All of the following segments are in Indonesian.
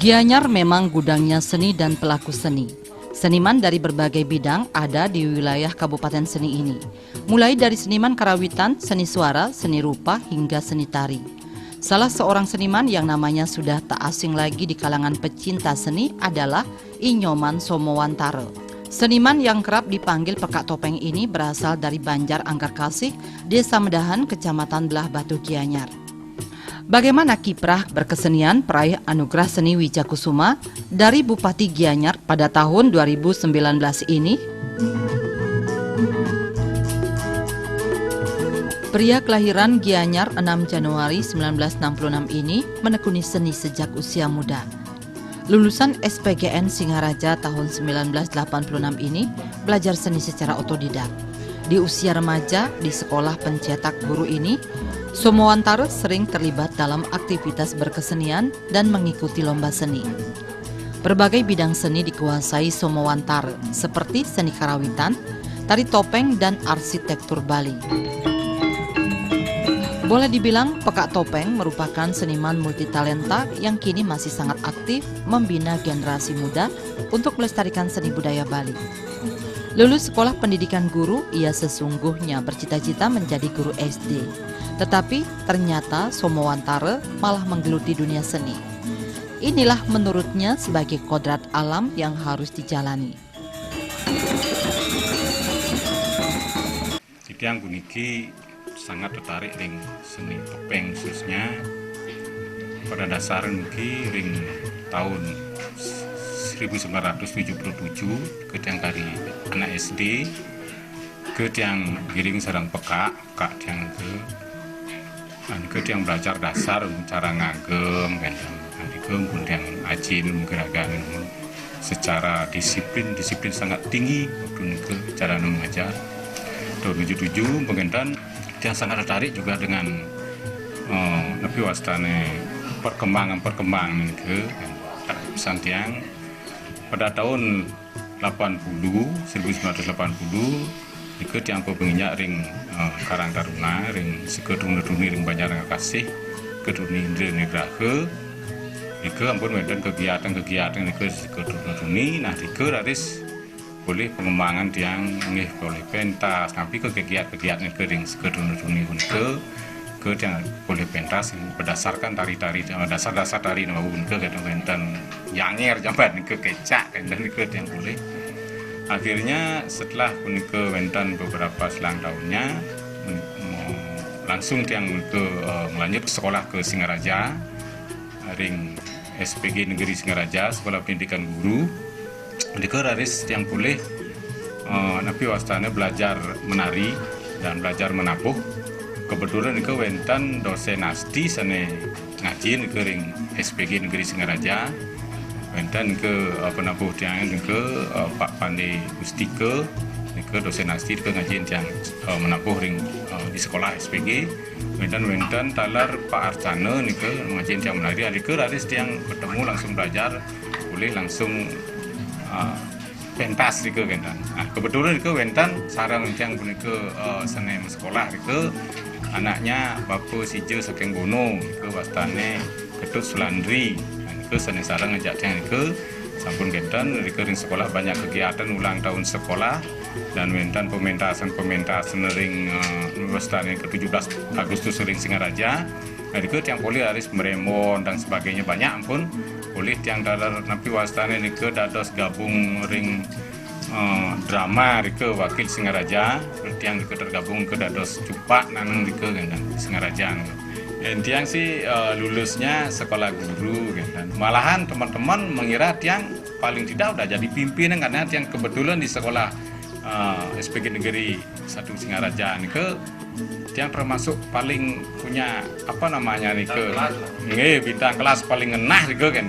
Gianyar memang gudangnya seni dan pelaku seni. Seniman dari berbagai bidang ada di wilayah Kabupaten Seni ini. Mulai dari seniman karawitan, seni suara, seni rupa, hingga seni tari. Salah seorang seniman yang namanya sudah tak asing lagi di kalangan pecinta seni adalah Inyoman Somowantare. Seniman yang kerap dipanggil Pekak Topeng ini berasal dari Banjar Angkarkasih, Desa Medahan, Kecamatan Belah Batu, Gianyar. Bagaimana kiprah berkesenian peraih Anugerah Seni Wijakusuma dari Bupati Gianyar pada tahun 2019 ini? Pria kelahiran Gianyar 6 Januari 1966 ini menekuni seni sejak usia muda. Lulusan SPGN Singaraja tahun 1986 ini belajar seni secara otodidak. Di usia remaja di sekolah pencetak guru ini, Somowantare sering terlibat dalam aktivitas berkesenian dan mengikuti lomba seni. Berbagai bidang seni dikuasai Somowantare, seperti seni karawitan, tari topeng, dan arsitektur Bali. Boleh dibilang Pekak Topeng merupakan seniman multitalenta yang kini masih sangat aktif membina generasi muda untuk melestarikan seni budaya Bali. Lulus sekolah pendidikan guru, ia sesungguhnya bercita-cita menjadi guru SD. Tetapi ternyata Somowantare malah menggeluti dunia seni. Inilah menurutnya sebagai kodrat alam yang harus dijalani. Jadi yang puniki sangat tertarik ring seni topeng, khususnya pada dasar niki ring tahun 1977 ke yang dari anak SD ke yang giring sarang pekak yang ke yang belajar dasar cara ngagem kan kemudian ajin gerakan secara disiplin sangat tinggi waktu ke cara mengajar. Tahun 77 pengentan yang sangat tertarik juga dengan nabi wastane perkembangan ke santiang pada tahun 1980 ikut yang penginyak ring Karang Taruna, ring Sekeduni ring Banjar Angkarkasih, Keduni Indra Negrahe, ikut ampun medan kegiatan ikut Sekeduni, nah ikut aris boleh pengembangan yang ngeh boleh pentas, tapi kegiatan ke ring Sekeduni ke yang boleh pentas berdasarkan tari-tari dasar-dasar tari nama ke kadang-kadang yanger jamban ke kecak dan ke yang boleh. Akhirnya setelah ke wentan beberapa selang tahunnya langsung yang ke melanjut sekolah ke Singaraja, ring SPG Negeri Singaraja, Sekolah Pendidikan Guru. Di Keraris yang boleh napi wastana belajar menari dan belajar menabuh. Kebetulan ke wentan dosen asti sana ngajin ke ring SPG Negeri Singaraja. Wentan ke penabuh tiang ke Pak Pandi Gustike ke dosen asti ke ngajin yang menabuh ring di sekolah SPG. Wentan talar Pak Arcana ke ngajin yang menari. Adik ke Raris yang ketemu langsung belajar boleh langsung pentas ke wentan. Nah, kebetulan ke wentan sarang yang ke sana sekolah ke anaknya Bapak Sijo Saking Bono ke wastane Ketut Sulandri ke sana sarang ngajak yang ke sampun gentan ke ring sekolah banyak kegiatan ulang tahun sekolah dan wentan pementasan ring wastane ke-17 Agustus ring Singaraja. Nah, ke yang boleh aris meremon dan sebagainya banyak ampun boleh yang dalam napi wastane ke dados gabung ring drama ke wakil Singaraja, yang tergabung ke dados cupak nanang ke Singaraja. Tiang sih lulusnya sekolah guru, kan. Malahan teman-teman mengira tiang paling tidak udah jadi pimpinan karena tiang kebetulan di sekolah SPG Negeri 1 Singaraja ke tiang termasuk paling punya apa namanya ke bintang kelas paling ngenah ke kan.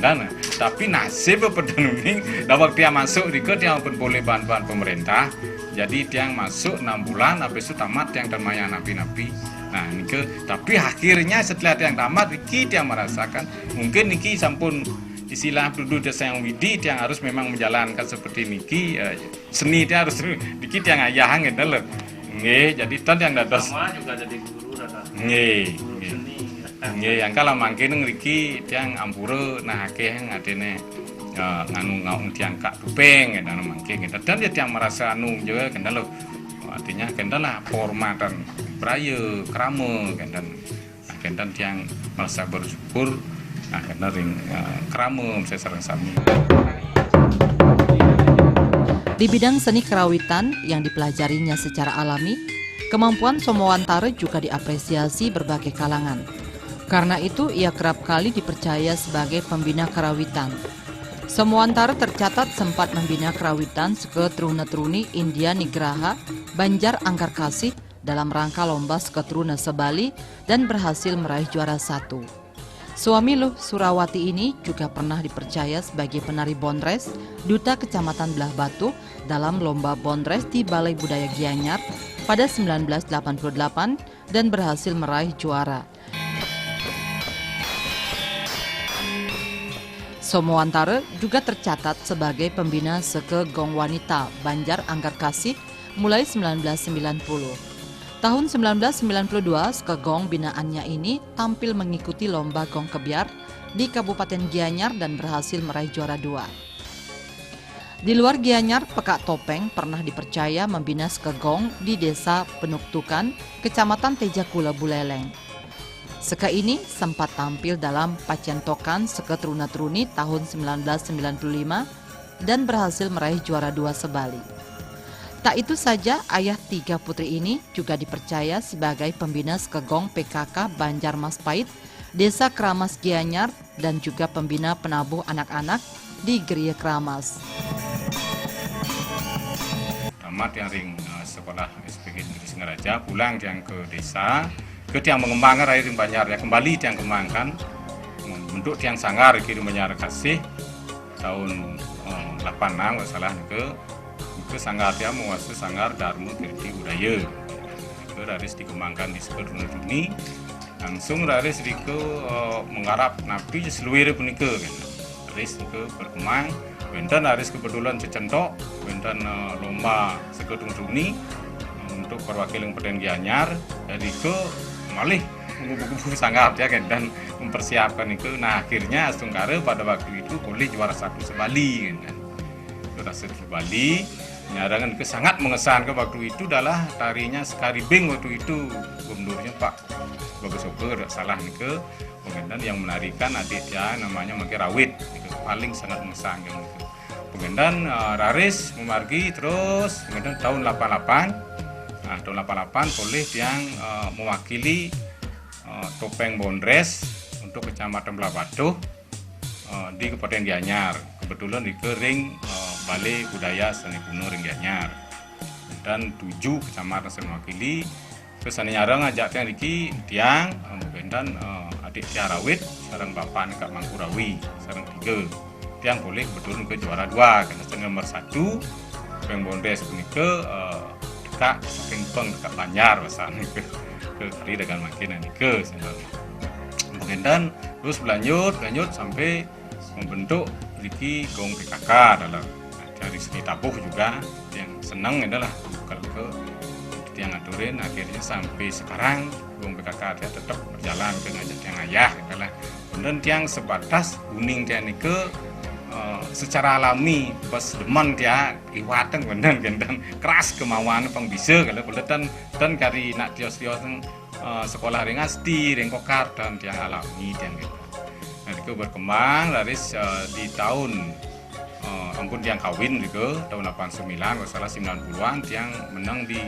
Tapi nasib pedanuning dapat dia masuk ke tiang pun boleh bahan-bahan pemerintah. Jadi tiang masuk 6 bulan habis itu tamat tiang termaya napi-napi. Nah nike tapi akhirnya setelah tiang tamat niki tiang merasakan mungkin niki sampun istilah duduk desa yang widi tiang harus memang menjalankan seperti niki seni dia harus niki tiang ayah gitu loh. Nggih, jadi tan yang dados sama juga jadi guru rata. Nggih. Guru seni. Nggih, yang kala mangkene ngriki tiang ampura nah akeh ngadene nganu ngaung tiang kak tupeng dan mangke dan ya tiang merasa anu juga kendal artinya kendal lah hormatan beraya krama kendan tiang merasa bersyukur nah kendal ring krama saya sareng sami. Di bidang seni kerawitan yang dipelajarinya secara alami, kemampuan Somowantara juga diapresiasi berbagai kalangan. Karena itu, ia kerap kali dipercaya sebagai pembina kerawitan. Somowantara tercatat sempat membina kerawitan Seketruna-Truni India Nigraha, Banjar Angkarkasih dalam rangka lomba Seketruna Sebali dan berhasil meraih juara 1. Suami Luh Surawati ini juga pernah dipercaya sebagai penari Bondres, duta Kecamatan Belah Batu dalam lomba Bondres di Balai Budaya Gianyar pada 1988 dan berhasil meraih juara. Somowantara juga tercatat sebagai pembina Seke Gong Wanita Banjar Angkarkasih mulai 1990. Tahun 1992, Seke Gong binaannya ini tampil mengikuti lomba Gong Kebiar di Kabupaten Gianyar dan berhasil meraih juara 2. Di luar Gianyar, Pekak Topeng pernah dipercaya membina Seke Gong di Desa Penuktukan, Kecamatan Tejakula Buleleng. Seke ini sempat tampil dalam Pacentokan Seketruna-Truni tahun 1995 dan berhasil meraih juara 2 Sebali. Tak itu saja, ayah 3 putri ini juga dipercaya sebagai pembina Seke Gong PKK Banjar Maspait, Desa Keramas Gianyar, dan juga pembina penabuh anak-anak di Geria Keramas. Tamat yang ring sekolah SPG Negeri Singaraja, pulang yang ke desa, ke tiang mengembangkan air Banjar ya kembali tiang kembangkan bentuk tiang sanggar ke Banjar Kasih tahun 86 nggak salah ke sanggar tiang menguasai sanggar Dharma Kirti Budaya ke raris dikembangkan di Seketruna-Truni langsung raris ke menggarap napi seluruh punika raris ke berkembang benten raris kebetulan cecentok benten lomba Seketruna-Truni untuk perwakilan Peten Gianyar dari ke malih buku-buku sanggar ya kan dan mempersiapkan itu. Nah akhirnya Astungkara pada waktu itu boleh juara 1 Sebali kan. Juara 1 Sebali nyarangan ke sangat mengesankan waktu itu adalah tarinya Sekaribing waktu itu gubernurnya Pak Bagus Oker salah nih ke pengendan yang menarikan adik ya namanya Maki Rawit itu paling sangat mengesankan itu. Pengendan raris memargi terus pengendan tahun 88. Nah, tahun 88 boleh yang mewakili topeng Bondres untuk Kecamatan Belah Batu di Kabupaten Gianyar. Kebetulan di Kering Balai Budaya Seni Kuno Ring Gianyar. Dan 7 kecamatan yang mewakili. Terus sani nyarang ngajak tiang Riki tiang dan adik Tiang Rawit sareng bapak Kak Mangkurawi sareng 3. Tiang boleh kebetulan ke juara 2 karena nomor 1 topeng Bondres punika Kak saking peng Kak Banjar bahasanya ke kali dengan makin ke kemudian terus berlanjut sampai membentuk Riki Gong PKK dalam dari segi tabuh juga yang senang adalah kalau ke yang ngaturin akhirnya sampai sekarang Gong PKK dia tetap berjalan ke ngajak yang ayah adalah kemudian tiang sebatas kuning tiang ke secara alami pas demen dia iwateng bener dan keras kemauan pang bisa kalau dan kari nak tios-tios sekolah ring asti ring kokar dan tiang alami tiang gitu. Nah itu berkembang dari di tahun ampun tiang kawin gitu tahun 89 kalau salah 90-an tiang menang di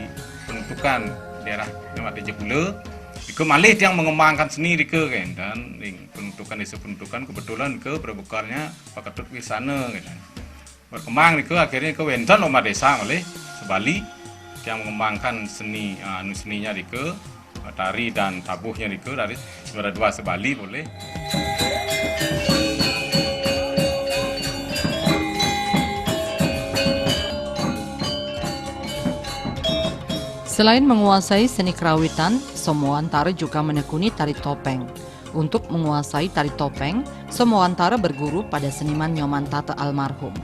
penentukan daerah Jawa Tejepula. Iku malih yang mengembangkan seni ke kan dan penentukan desa penentukan kebetulan ke berbukarnya Pak Ketut Wisana kan. Berkembang ke akhirnya ke Wentan Lomba Desa malih Sebali yang mengembangkan seni seninya ke tari dan tabuhnya ke dari juara 2 Sebali boleh. Selain menguasai seni kerawitan, Somowantara juga menekuni tari topeng. Untuk menguasai tari topeng, Somowantara berguru pada seniman Nyoman Tata almarhum.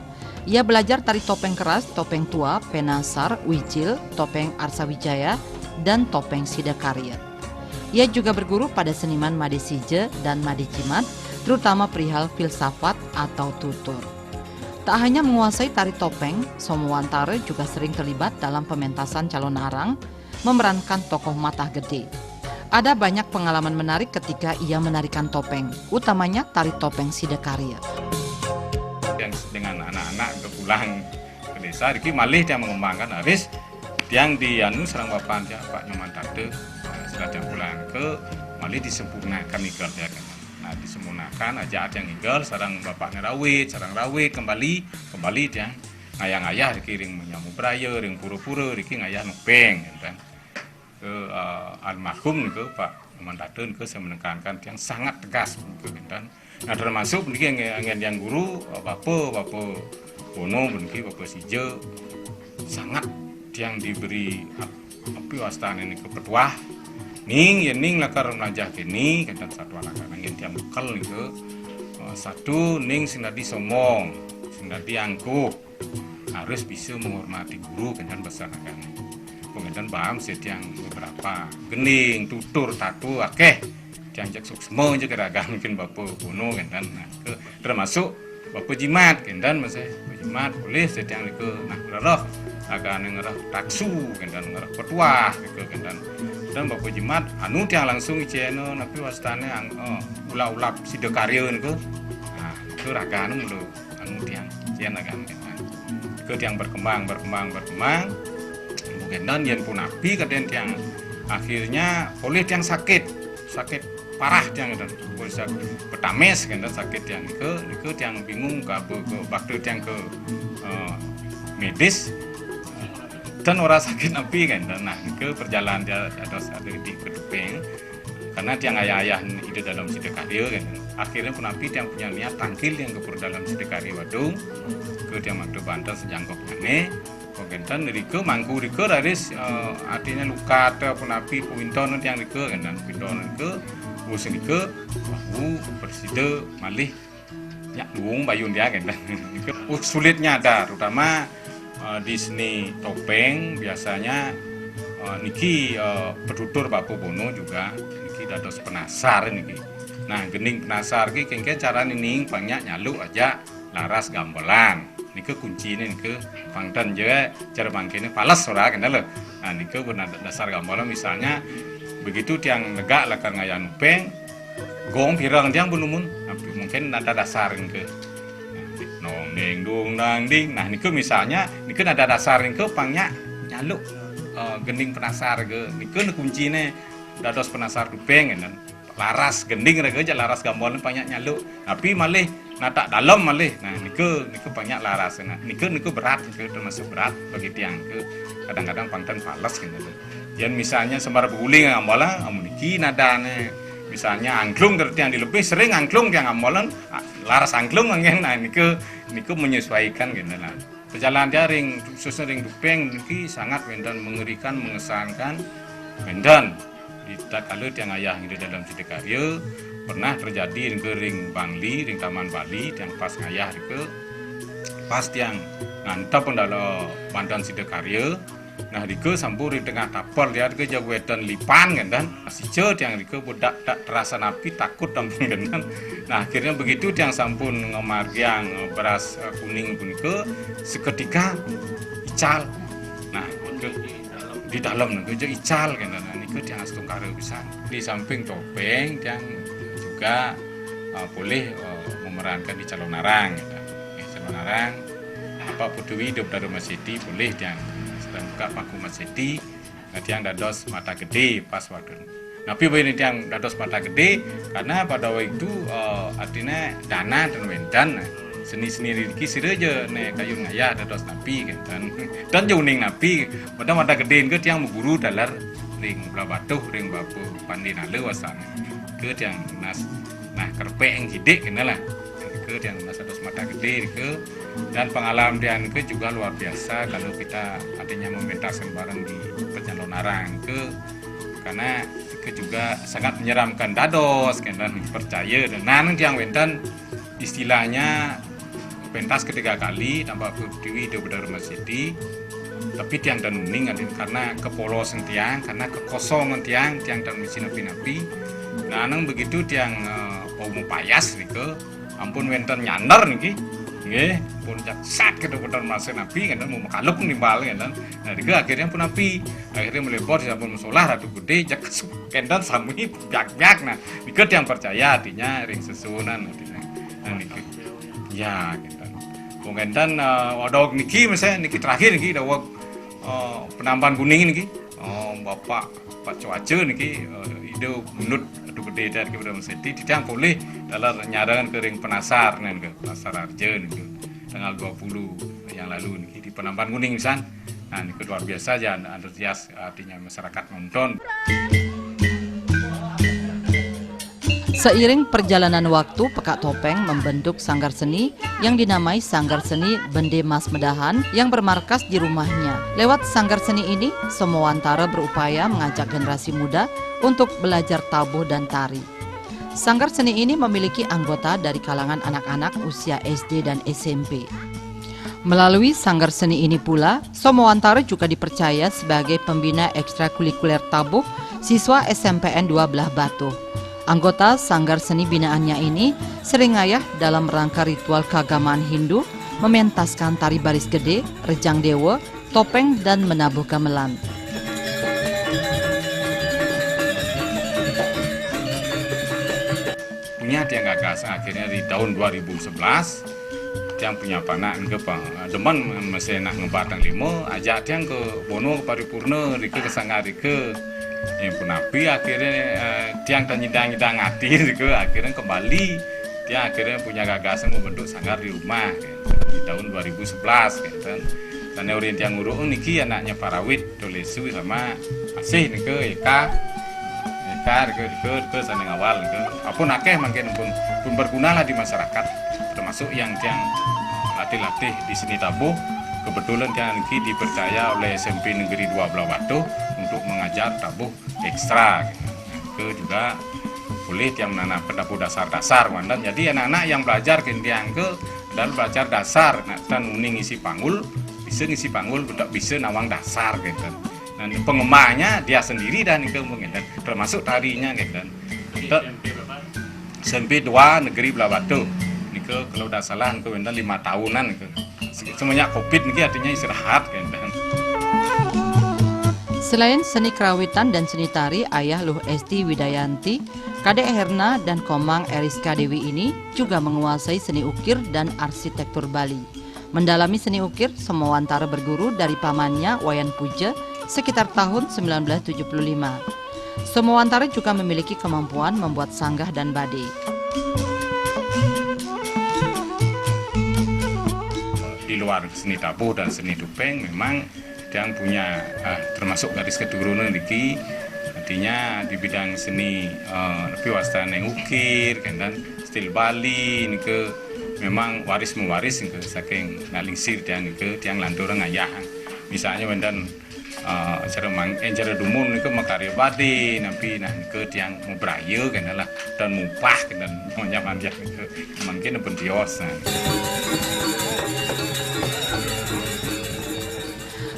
Ia belajar tari topeng keras, topeng tua, penasar, wijil, topeng Arsa Wijaya, dan topeng Sidakarya. Ia juga berguru pada seniman Made Sije dan Made Jimat, terutama perihal filsafat atau tutur. Tak hanya menguasai tari topeng, Somo Wantare juga sering terlibat dalam pementasan calon arang, memerankan tokoh mata gede. Ada banyak pengalaman menarik ketika ia menarikan topeng, utamanya tari topeng Sidakarya. Yang dengan anak-anak ke pulang ke desa, Riki malih dia mengembangkan habis yang di anu serang bapak dia Pak Nyoman Tade setelah dia pulang ke malih disempurnakan igal dia kan. Nah disempurnakan aja yang igal sarang bapaknya rawit kembali dia ngayah Riki ring menyamu beraya ring pura-pura Riki ngayah nopeng kan. Ke almarhum ke Pak Nyoman Tade ke saya menekankan yang sangat tegas ke kan. Nah termasuk begini yang guru bapak Bono begini bapak Sije sangat yang diberi api wastan ini ke petuah ning lakar najah kini kan satu anak yang tiang bekal ke satu ning sing dadi somong sing dadi angkuh harus bisa menghormati guru kan besar kan kemudian paham setiang beberapa gening tutur tatu akeh yang jak suksmo juga ragam mungkin bapak Bono kan nah termasuk bapak Jimat kan masih Jimat boleh setiang ke nah ngerah agak ngerah taksu kan ngerah petuah gitu kan dan bapak Jimat anu tiang langsung iceno tapi wastane ulap Sidakarya niku nah itu raga anu anu tiang cian agak kan ke tiang berkembang mungkin yen pun api kadang tiang akhirnya boleh tiang sakit parah yang dan bisa pertames kan sakit yang ke yang bingung ke waktu yang ke medis dan orang sakit api kan dan nah ke perjalanan dia ada di Kedupeng karena tiang ayah hidup dalam Sidakarya kan akhirnya pun api yang punya niat tangkil yang ke dalam Sidakarya Wadung ke tiang waktu Banten sejangkoknya nih kemudian dari ke mangku ke raris artinya luka atau pun api puinton yang ke kan dan puinton ke usin ke berside malih ya luung bayun dia kan sulitnya ada terutama di seni topeng biasanya niki petutur Bapak Bono juga niki dados penasar niki nah gening penasar ki kengke cara nining banyak nyaluk aja laras gambelan niki kunci ini niki pangdan je cara bangkene palas ora kan lho nah niki benar dasar gambelan misalnya begitu tiang negak lakar ngayan upeng gong pirang tiang benumun mungkin ada dasarin ke nong ding dung nang ding nah niku misalnya niku ada dasarin ke pangnya nyaluk gending penasar ke niku kuncine dados penasar upeng kan laras gending rega aja laras gambolan pangnya nyaluk tapi malih natak dalam malih nah niku banyak laras nah niku berat niku termasuk berat bagi tiang ke kadang-kadang pangten fales gitu yang misalnya sembar beguling ambalan amuniki nadane misalnya angklung dari yang dilebih sering angklung yang ambalan laras angklung ngen nah niku menyesuaikan gitu lah perjalanan daring khususnya ring dupeng niki sangat mendan mengerikan mengesankan mendan di kalau yang ayah hidup dalam Sidakarya pernah terjadi ring Bangli ring Taman Bali yang pas ngayah itu pas yang ngantap dalam Banten Sidakarya nah Rike sampur di tengah tapal dia ke jagoetan lipan kan dan Sije yang Rike budak tak terasa napi takut tampung kan nah akhirnya begitu yang sampun ngomargiang beras kuning pun ke seketika ical nah di dalam ke ical kan nah Rike yang astung karo pisan di samping topeng yang juga boleh memerankan di calon arang calon arang apa Pudewi hidup dari Masjidi boleh yang dan buka paku Masjidi nanti yang dados mata gede pas waktu tapi begini yang dados mata gede karena pada waktu itu artinya dana dan wendan seni-seni riki sireje nek kayu ngayah dados napi kan dan juning napi pada mata gede ke yang guru dalar ring blabatuh ring bapu pandinale wasana ke yang nas nah kerpeng hidik kenalah ke yang nas dados mata gede ke dan pengalaman dia ke juga luar biasa kalau kita artinya mementaskan bareng di penyalon arang ke karena ke juga sangat menyeramkan dados kan dan percaya dan nanti yang wentan istilahnya pentas ketiga kali tanpa Dewi Dewi Masjidi tapi tiang dan uning karena kepolosan tiang, karena kekosongan tiang dan misi napi-napi. Nah nang begitu tiang mau payas niki ampun wenten nyandar niki nggih pun jak sat kedokteran masa napi kan mau makaluk nimbal kan. Nah niki akhirnya pun napi akhirnya melepor sampun musolah ratu gede jak kendan sami biak-biak. Nah niki tiang percaya artinya ring sesunan artinya. Nah niki ya gitu. Pengendan wadok niki misalnya niki terakhir niki dawak penambahan kuning niki Bapak Pak Cuaca niki ide menurut adu gede dari kepada Seti tidak boleh dalam nyarangan kering penasar nen ke pasar Arja niki tanggal 20 yang lalu niki di penambahan kuning misalnya. Nah niki luar biasa aja antusias artinya masyarakat nonton. Seiring perjalanan waktu, Pekak Topeng membentuk sanggar seni yang dinamai Sanggar Seni Bende Mas Medahan yang bermarkas di rumahnya. Lewat sanggar seni ini, Somowantara berupaya mengajak generasi muda untuk belajar tabuh dan tari. Sanggar seni ini memiliki anggota dari kalangan anak-anak usia SD dan SMP. Melalui sanggar seni ini pula, Somowantara juga dipercaya sebagai pembina ekstrakurikuler tabuh siswa SMPN 2 Belah Batu. Anggota sanggar seni binaannya ini sering ngayah dalam rangka ritual keagamaan Hindu, mementaskan tari baris gede, rejang dewa, topeng, dan menabuh gamelan. Punya dia gagas akhirnya di tahun 2011 yang punya panak ke deman masih nak ngebatang limo ajak dia ke bono ke paripurna rike ke sanggar rike yang pun api akhirnya tiang dan nyidang hati gitu akhirnya kembali dia akhirnya punya gagasan membentuk sanggar di rumah gitu, di tahun 2011 gitu. Dan orang tiang ngurung niki anaknya Parawit Dolesu sama masih niki Eka ke sana awal gitu. Apun akeh mungkin pun berguna lah di masyarakat termasuk yang tiang latih-latih di seni tabuh. Kebetulan tiang niki dipercaya oleh SMP Negeri 2 Belah Batu untuk mengajar tabuh ekstra gitu. Juga boleh tiang menanam tabuh dasar-dasar mandan. Jadi anak-anak yang belajar tiang ke dan belajar dasar dan uning isi panggul bisa ngisi panggul tidak bisa nawang dasar gitu. Dan pengemanya dia sendiri dan itu mungkin termasuk tarinya gitu. Untuk SMP 2 Negeri Belah Batu nike kalau tidak salah nike 5 tahunan gitu. Semenjak Covid ini artinya istirahat kan. Selain seni kerawitan dan seni tari, ayah Luh Esti Widayanti, Kadek Herna dan Komang Eriska Dewi ini juga menguasai seni ukir dan arsitektur Bali. Mendalami seni ukir, Somowantara berguru dari pamannya Wayan Puja sekitar tahun 1975. Somowantara juga memiliki kemampuan membuat sanggah dan badai. Di luar seni tabuh dan seni topeng memang yang punya termasuk garis keturunan niki artinya di bidang seni lebih wastan yang ukir dan stil Bali nike memang waris mewaris nike saking nalingsir dan nike tiang lanturang ayah misalnya wendan cara dumun nike makarya badi nabi nah nike tiang mubraya lah dan mupah dan manja-manja nike mungkin pun dios.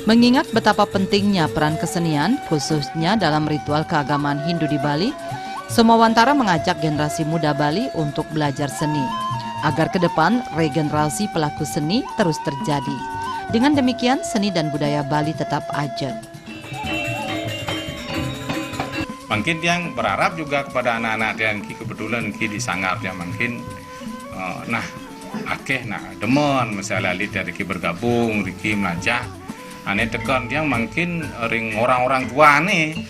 Mengingat betapa pentingnya peran kesenian, khususnya dalam ritual keagamaan Hindu di Bali, Somowantara mengajak generasi muda Bali untuk belajar seni, agar ke depan regenerasi pelaku seni terus terjadi. Dengan demikian, seni dan budaya Bali tetap ajeg. Mungkin yang berharap juga kepada anak-anak yang kebetulan di sanggar yang mungkin demen misalnya dari bergabung, Riki melajah. Ane tekan yang mungkin ring orang-orang tua nih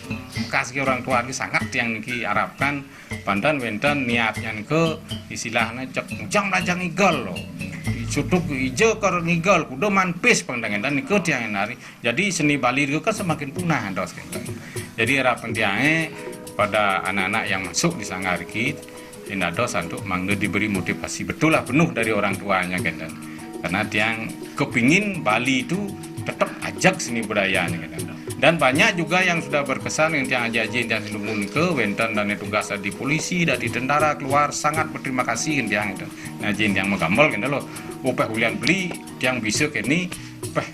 kasih orang tua ini sangat yang niki harapkan pandan wendan niatnya ke istilahnya cek jang rajang igal loh suduk ijo kor ngigal kudo manpis pandangan dan niki yang nari jadi seni Bali itu kan semakin punah dos gitu. Jadi harapan tiangnya pada anak-anak yang masuk di sanggar iki tidak dos untuk mangga diberi motivasi betul lah penuh dari orang tuanya kan karena tiang kepingin Bali itu tetap ajak seni budayanya dan banyak juga yang sudah berkesan yang tiang ajajin yang selumun ke wentan dan tugas di polisi dan di tentara keluar sangat berterima kasih tiang itu ngajin yang menggambol kan lo upah hulian beli tiang bisa kini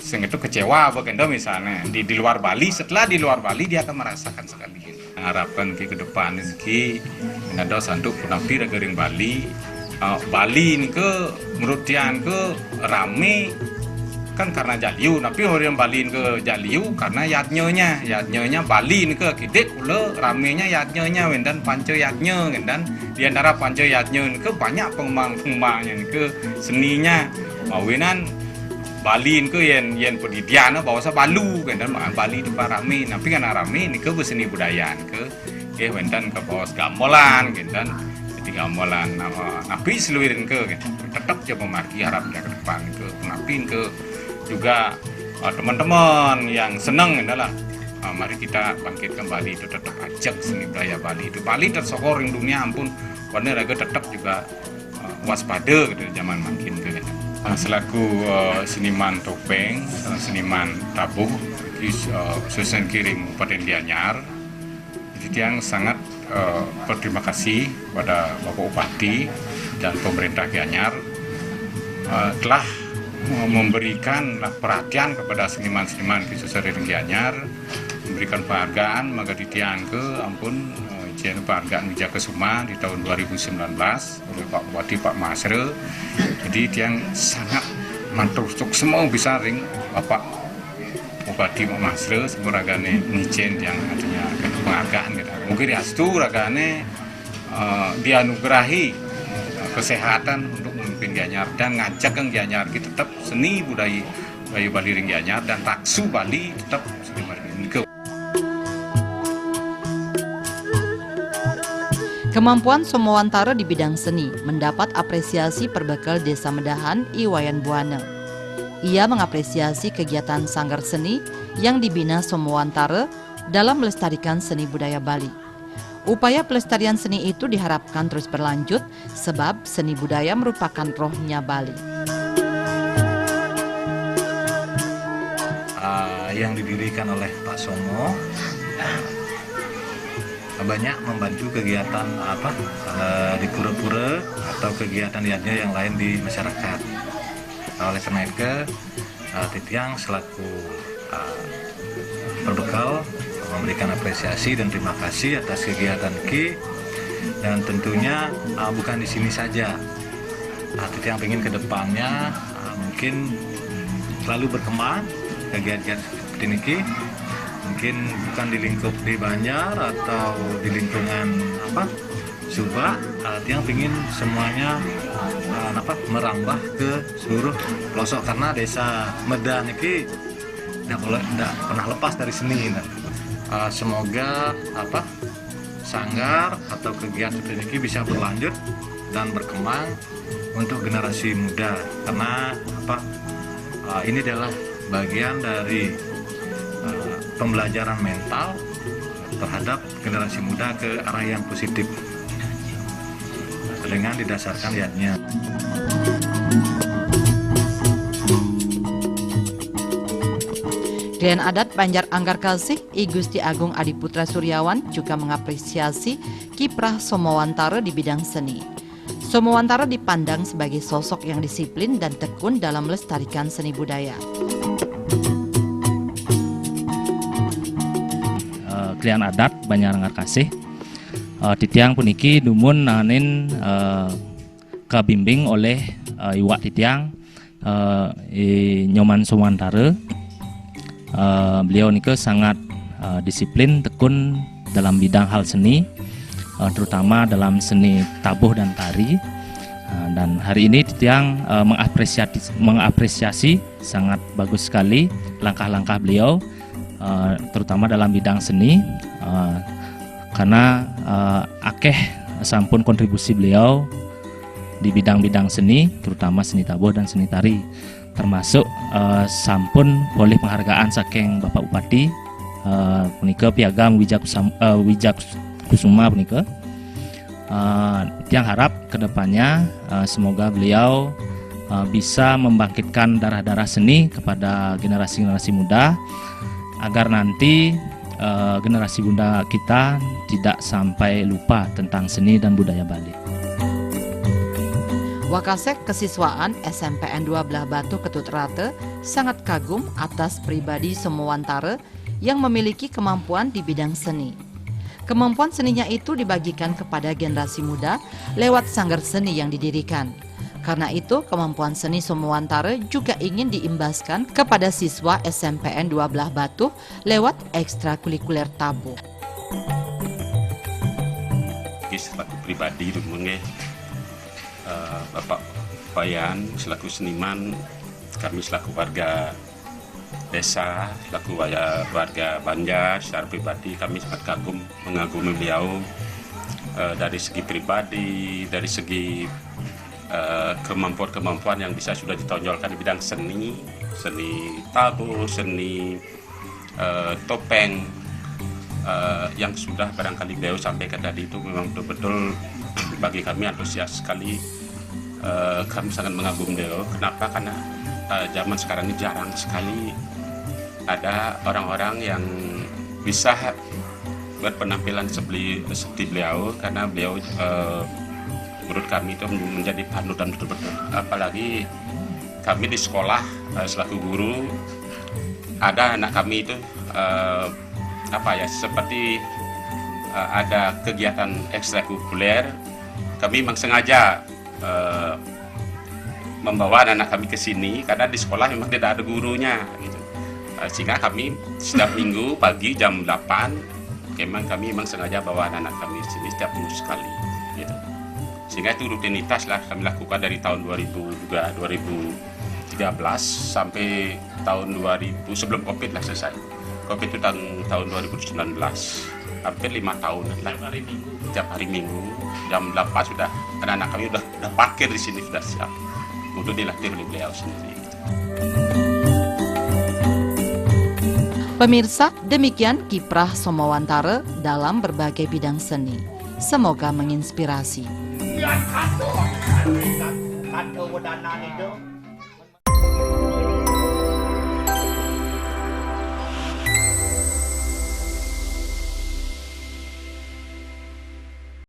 sing itu kecewa begitu misalnya di luar Bali. Setelah di luar Bali dia akan merasakan sekali. Harapkan ke depan rezeki ada sanduk punapi regering Bali. Bali ini ke menurut dia ke rame kan karena Jaliu, tapi orang Bali ke Jaliu karena yadnyonya Bali ini ke kidek pula ramenya yadnyonya wendan panco yadnyo dan di antara panco yadnyo ini ke banyak pengembang-pengembangnya ke seninya mawinan Bali ini ke yang pendidian bawa sa balu dan Bali itu rame, tapi karena rame ini ke seni budaya ke wendan ke bawa gamelan dan gamelan tapi seluruh ke tetap coba marki harap ke depan ke napi ke juga teman-teman yang senang adalah mari kita bangkit kembali itu tetap ajak seni budaya Bali itu Bali tersokor di dunia ampun warna raga tetap juga waspada gitu zaman makin gitu. Selaku seniman topeng, seniman tabuh di Susun Kiring Kabupaten Gianyar, itu yang sangat berterima kasih pada Bapak Bupati dan pemerintah Gianyar telah memberikan perhatian kepada seniman-seniman di Susun Gianyar, memberikan penghargaan maka ditiang ke ampun penghargaan Wijaya Kesuma di tahun 2019 oleh Pak Bupati Pak Masre. Jadi yang sangat mantul untuk semua bisa ring Bapak Bupati Pak Masre semua ragane ngicen yang artinya penghargaan gitu. Mungkin astu ragane dianugerahi kesehatan untuk memimpin Gianyar dan ngajak ke Gianyar kita tetap seni budaya Bali ring Gianyar dan taksu Bali tetap seni Bali ke. Kemampuan Somowantara di bidang seni mendapat apresiasi perbekal Desa Medahan Iwayan Buana. Ia mengapresiasi kegiatan sanggar seni yang dibina Somowantara dalam melestarikan seni budaya Bali. Upaya pelestarian seni itu diharapkan terus berlanjut sebab seni budaya merupakan rohnya Bali. Yang didirikan oleh Pak Somo banyak membantu kegiatan di pura-pura atau kegiatan yang lain di masyarakat. Oleh karena itu, Titiang selaku perbekal memberikan apresiasi dan terima kasih atas kegiatan Ki, dan tentunya bukan di sini saja. Titiang ingin ke depannya mungkin selalu berkembang kegiatan seperti ini Ki. Mungkin bukan di lingkup di Banjar atau di lingkungan Subak, yang ingin semuanya merambah ke seluruh pelosok karena Desa Medan ini tidak pernah lepas dari seni. Semoga sanggar atau kegiatan seperti ini bisa berlanjut dan berkembang untuk generasi muda karena ini adalah bagian dari pembelajaran mental terhadap generasi muda ke arah yang positif dengan didasarkan lihatnya. Grand Adat Banjar Anggar Kasih I Gusti Agung Adiputra Suryawan juga mengapresiasi kiprah Somowantara di bidang seni. Somowantara dipandang sebagai sosok yang disiplin dan tekun dalam melestarikan seni budaya. Klian adat Banjar Anggar Kasih titiang puniki dumun nanin kebimbing oleh iwak titiang Nyoman Somowantara. Beliau nike sangat disiplin tekun dalam bidang hal seni, terutama dalam seni tabuh dan tari. Dan hari ini titiang mengapresiasi sangat bagus sekali langkah-langkah beliau, terutama dalam bidang seni, karena akeh sampun kontribusi beliau di bidang-bidang seni, terutama seni tabuh dan seni tari, termasuk sampun oleh penghargaan saking Bapak Bupati punika piagam Wijaya Kusuma punika. Yang harap kedepannya semoga beliau bisa membangkitkan darah-darah seni kepada generasi-generasi muda, agar nanti generasi muda kita tidak sampai lupa tentang seni dan budaya Bali. Wakasek Kesiswaan SMPN 2 Belah Batu Ketut Rate sangat kagum atas pribadi Somowantare yang memiliki kemampuan di bidang seni. Kemampuan seninya itu dibagikan kepada generasi muda lewat sanggar seni yang didirikan. Karena itu, kemampuan seni Somowantare juga ingin diimbaskan kepada siswa SMPN 2 Belah Batu lewat ekstrakurikuler tabuh. Selaku pribadi, Bapak Bayan selaku seniman, kami selaku warga desa, selaku warga Banjar secara pribadi kami sangat mengagumi beliau dari segi pribadi, dari segi kemampuan yang bisa sudah ditonjolkan di bidang seni tabuh, seni topeng, yang sudah barangkali beliau sampaikan tadi itu memang betul-betul bagi kami antusias sekali. Kami sangat mengagumi beliau. Kenapa? Karena zaman sekarang ini jarang sekali ada orang-orang yang bisa berpenampilan seperti beliau, karena beliau menurut kami itu menjadi panutan betul-betul. Apalagi kami di sekolah selaku guru, ada anak kami itu seperti ada kegiatan ekstrakurikuler, kami memang sengaja membawa anak kami ke sini karena di sekolah memang tidak ada gurunya gitu. Sehingga kami setiap minggu pagi jam 8 kami memang sengaja bawa anak kami di sini setiap minggu sekali gitu. Sehingga itu rutinitas lah kami lakukan dari tahun 2013 sampai tahun 2000, sebelum Covid lah selesai. Covid itu tahun 2019, hampir 5 tahun lah. Tiap hari Minggu jam 8 sudah anak-anak kami udah parkir di sini, sudah siap untuk dilatih oleh beliau sendiri. Pemirsa, demikian kiprah Somowantare dalam berbagai bidang seni. Semoga menginspirasi.